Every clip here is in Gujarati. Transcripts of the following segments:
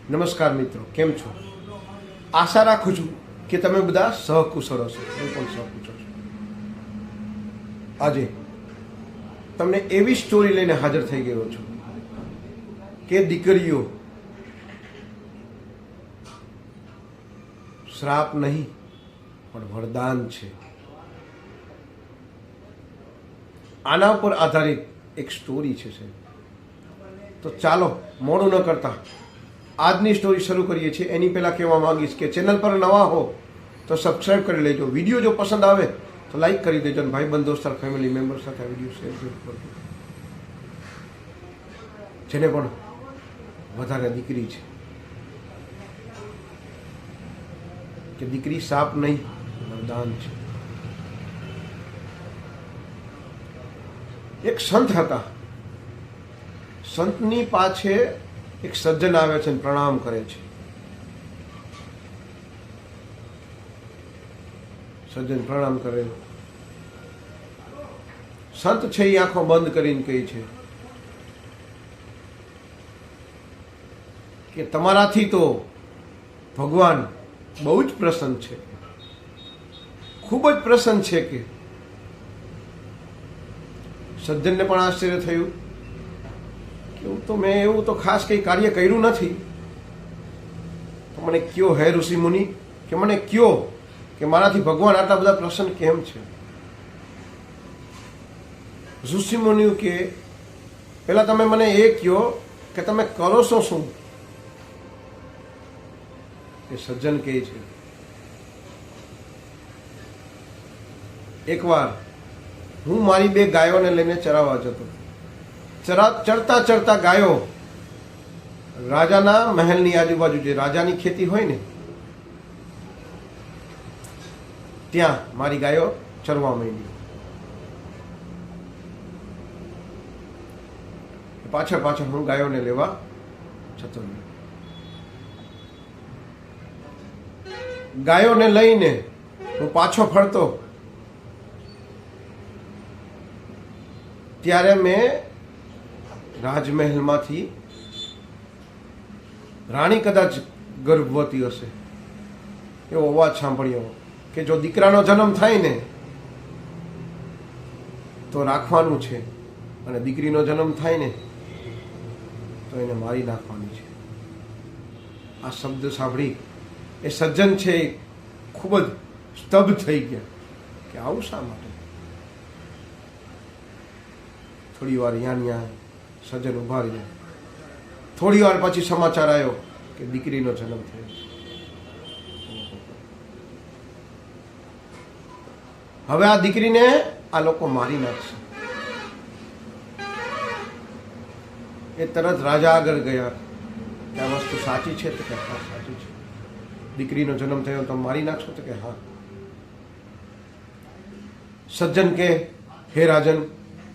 નમસ્કાર મિત્રો, કેમ છો? આશા રાખું છું કે તમે બધા સહકુશળ હશો. હું પણ સહકુશળ છું. આજે તમને એવી સ્ટોરી લઈને હાજર થઈ ગયો છું કે દીકરીઓ શ્રાપ નહીં પણ વરદાન છે. આના ઉપર આધારિત એક સ્ટોરી છે. તો ચાલો મોડું ન કરતા આજની સ્ટોરી શરૂ કરીએ છીએ. એની પહેલાં કહેવા માંગીશ કે ચેનલ પર નવા હો તો સબસ્ક્રાઈબ કરી લેજો. વિડીયો જો પસંદ આવે તો લાઈક કરી દેજો અને ભાઈબંધ દોસ્તાર ફેમિલી મેમ્બર સાથે આ વિડીયો શેર કરજો. જેને પણ વધારે દીકરી છે કે દીકરી સાપ નહીં વરદાન છે. એક સંત હતા. સંતની પાછે એક સજ્જન આવે છે અને પ્રણામ કરે છે. સજ્જન પ્રણામ કરે. સંત છે એ આંખો બંધ કરીને કહે છે કે તમારાથી તો ભગવાન બહુ જ પ્રસન્ન છે, ખૂબ જ પ્રસન્ન છે. કે સજ્જનને પણ આશ્ચર્ય થયું કે એવું તો ખાસ કંઈ કાર્ય કર્યું નથી. તો મને કયો હે ઋષિ મુનિ, કે મને કયો કે મારાથી ભગવાન આટલા બધા પ્રસન્ન કેમ છે? ઋષિ મુનિ કે પહેલા તમે મને એ કહો કે તમે કરો છો શું? એ સજ્જન કહે છે, એકવાર હું મારી 2 ગાયોને લઈને ચરાવવા જતો. ચરતા ચરતા ગાયો રાજાના મહેલની આજુબાજુ, જે રાજાની ખેતી હોય ને, ત્યાં મારી ગાયો ચરવા માંડી. પાછળ પાછળ હું ગાયોને લેવા જતો રહ્યો. ગાયોને લઈને હું પાછો ફરતો ત્યારે મેં રાજમહેલમાંથી રાણી કદાચ ગર્ભવતી હશે એવો અવાજ સાંભળ્યો કે જો દીકરાનો જન્મ થાય ને તો રાખવાનું છે, અને દીકરીનો જન્મ થાય ને તો એને મારી નાખવાની છે. આ શબ્દ સાંભળી એ સજ્જન છે એ ખૂબ જ સ્તબ્ધ થઈ ગયા કે આવું શા માટે? થોડી વાર યાં સજ્જન ઉભા રહ્યા. થોડી વાર પછી સમાચાર આવ્યો કે દીકરીનો જન્મ થયો. હવે આ દીકરીને આ લોકો મારી નાખશે. એ તરત રાજા આગળ ગયા કે આ વસ્તુ સાચી છે? તો કે હા સાચી છે. દીકરીનો જન્મ થયો તો મારી નાખશો? તો કે હા. સજ્જન કે હે રાજન,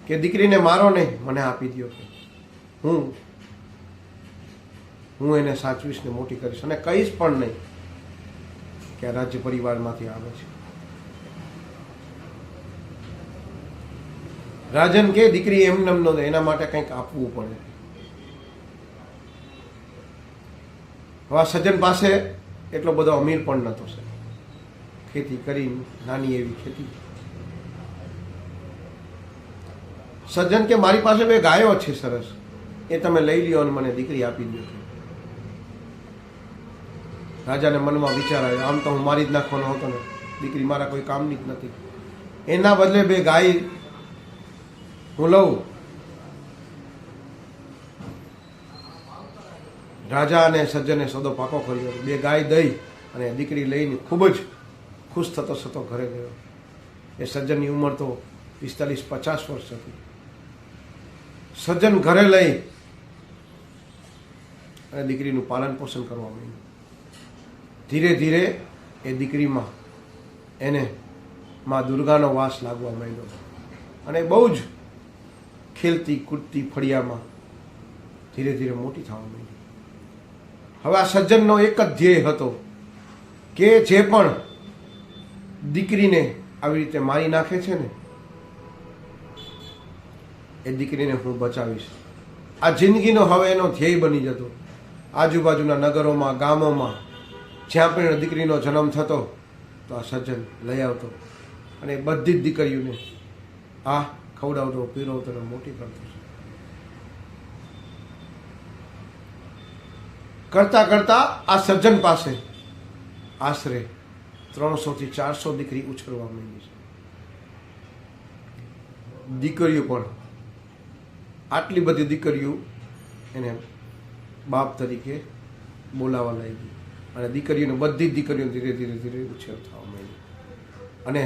કે દીકરીને મારો નહીં, મને આપી દો. કે હું એને સાચવીશ ને મોટી કરીશ, અને કહીશ પણ નહીં કે આ રાજ્ય પરિવારમાંથી આવે છે. રાજન કે દીકરી એમને ન દે, એના માટે કંઈક આપવું પડે. હવે સજ્જન પાસે એટલો બધો અમીર પણ નતો. ખેતી કરી, નાની એવી ખેતી. સજ્જન કે મારી પાસે 2 ગાયો છે સરસ, એ તમે લઈ લ્યો અને મને દીકરી આપી દો. રાજાને મનમાં વિચાર આવ્યો, આમ તો હું મારી જ નાખવાનો હતો ને, દીકરી મારા કોઈ કામની જ નથી. એના બદલે 2 ગાય હું લઉં. રાજા અને સજ્જને સોદો પાકો કર્યો. 2 ગાય દઈ અને દીકરી લઈને ખૂબ જ ખુશ થતો ઘરે ગયો. એ સજ્જનની ઉંમર તો 45-50 વર્ષ હતી. સજ્જન ઘરે લઈ અને દીકરીનું પાલન પોષણ કરવા માંડ્યું. ધીરે ધીરે એ દીકરીમાં એને માં દુર્ગાનો વાસ લાગવા માંડ્યો, અને બહુ જ ખેલતી કૂદતી ફળિયામાં ધીરે ધીરે મોટી થવા માંડી. હવે આ સજ્જનનો એક જ ધ્યેય હતો કે જે પણ દીકરીને આવી રીતે મારી નાખે છે ને, એ દીકરીને હું બચાવીશ. આ જિંદગીનો હવે એનો ધ્યેય બની જતો આજુબાજુના નગરોમાં, ગામોમાં જ્યાં પણ દીકરીનો જન્મ થતો તો આ સજ્જન લઈ આવતો અને બધી જ દીકરીઓને આ ખવડાવતો, પીરવતો અને મોટી કરતો. કરતા કરતા આ સજ્જન પાસે આશરે 300 થી 400 દીકરી ઉછેરવા માંડી છે. દીકરીઓ પણ આટલી બધી દીકરીઓ એને બાપ તરીકે બોલાવા લાગી અને દીકરીઓને બધી જ દીકરીઓ ધીરે ધીરે ધીરે ઉછેર થવા માંડી. અને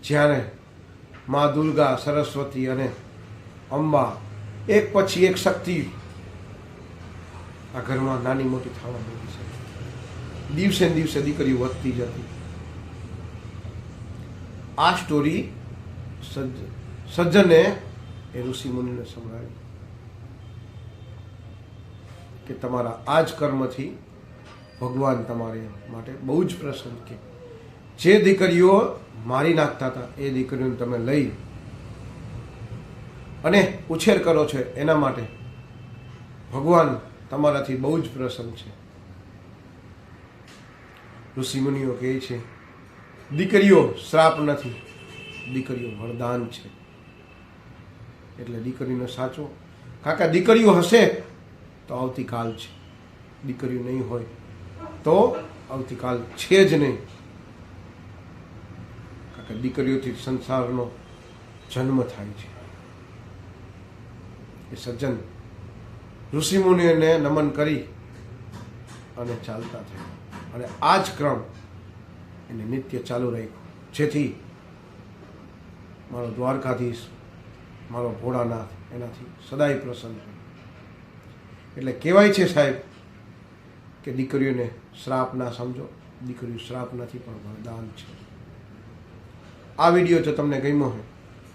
જ્યારે મા દુર્ગા, સરસ્વતી અને અંબા એક પછી એક શક્તિ આ ઘરમાં નાની મોટી થવા માંડી છે. દિવસે ને દિવસે દીકરીઓ વધતી જતી. આ સ્ટોરી સજ્જને એ ઋષિ મુનિને સંભળાવી કે તમારા આ જ કર્મથી ભગવાન તમારે માટે બહુ જ પ્રસન્ન. કે જે દીકરીઓ મારી નાખતા હતા એ દીકરીઓને તમે લઈ અને ઉછેર કરો છો એના માટે ભગવાન તમારાથી બહુ જ પ્રસન્ન છે. ઋષિમુનિઓ કહે છે દીકરીઓ શ્રાપ નથી, દીકરીઓ વરદાન છે. એટલે દીકરીનો સાચો, કારણ કે દીકરીઓ હશે તો આવતીકાલ છે, દીકરીઓ નહીં હોય તો આવતીકાલ છે જ નહીં. કારણ કે દીકરીઓથી સંસારનો જન્મ થાય છે. એ સજ્જન ઋષિમુનિઓને નમન કરી અને ચાલતા થયા અને આ જ ક્રમ એને નિત્ય ચાલુ રાખ્યો, જેથી મારો દ્વારકાધીશ, મારો ભોળાનાથ એનાથી સદાય પ્રસન્ન છે. એટલે કહેવાય છે સાહેબ કે દીકરીઓને શ્રાપ ના સમજો, દીકરીઓ શ્રાપ નથી પણ વરદાન છે. આ વિડીયો જો તમને ગમ્યો હોય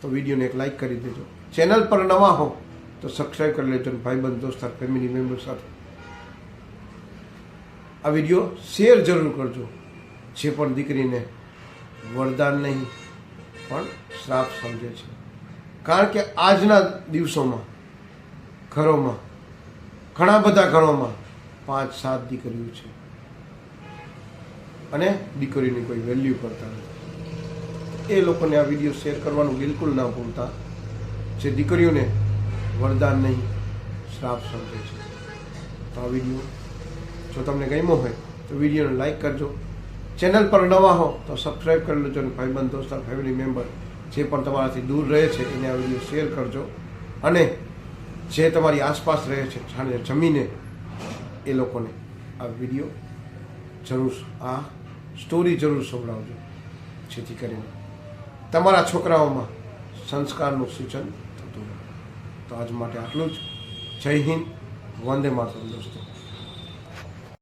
તો વિડીયોને એક લાઈક કરી દેજો. ચેનલ પર નવા હો તો સબસ્ક્રાઈબ કરી લેજો. ભાઈબંધ, દોસ્તાર, ફેમિલી મેમ્બર સાથે આ વિડીયો શેર જરૂર કરજો. જે પણ દીકરીને વરદાન નહીં પણ શ્રાપ સમજે છે. કારણ કે આજના દિવસોમાં ઘરોમાં, ઘણા બધા ઘરોમાં 5-7 દીકરીઓ છે અને દીકરીની કોઈ વેલ્યુ કરતા નથી. એ લોકોને આ વિડીયો શેર કરવાનું બિલકુલ ના ભૂલતા, જે દીકરીઓને વરદાન નહીં શ્રાપ સમજે છે. તો આ વિડીયો જો તમને ગમ્યો હોય તો વિડીયોને લાઈક કરજો. ચેનલ પર નવા હો તો સબસ્ક્રાઈબ કરી લેજો. અને ભાઈબંધ, દોસ્તાર, ફેમિલી મેમ્બર જે પણ તમારાથી દૂર રહે છે એને આ વિડીયો શેર કરજો. અને જે તમારી આસપાસ રહે છે જાણે જમીને એ લોકોને આ વિડીયો જરૂર, આ સ્ટોરી જરૂર સંભળાવજો, જેથી કરીને તમારા છોકરાઓમાં સંસ્કારનું સિંચન થતું રહે. તો આજ માટે આટલું જ. જય હિન્દ, વંદે માતરમ દોસ્તો.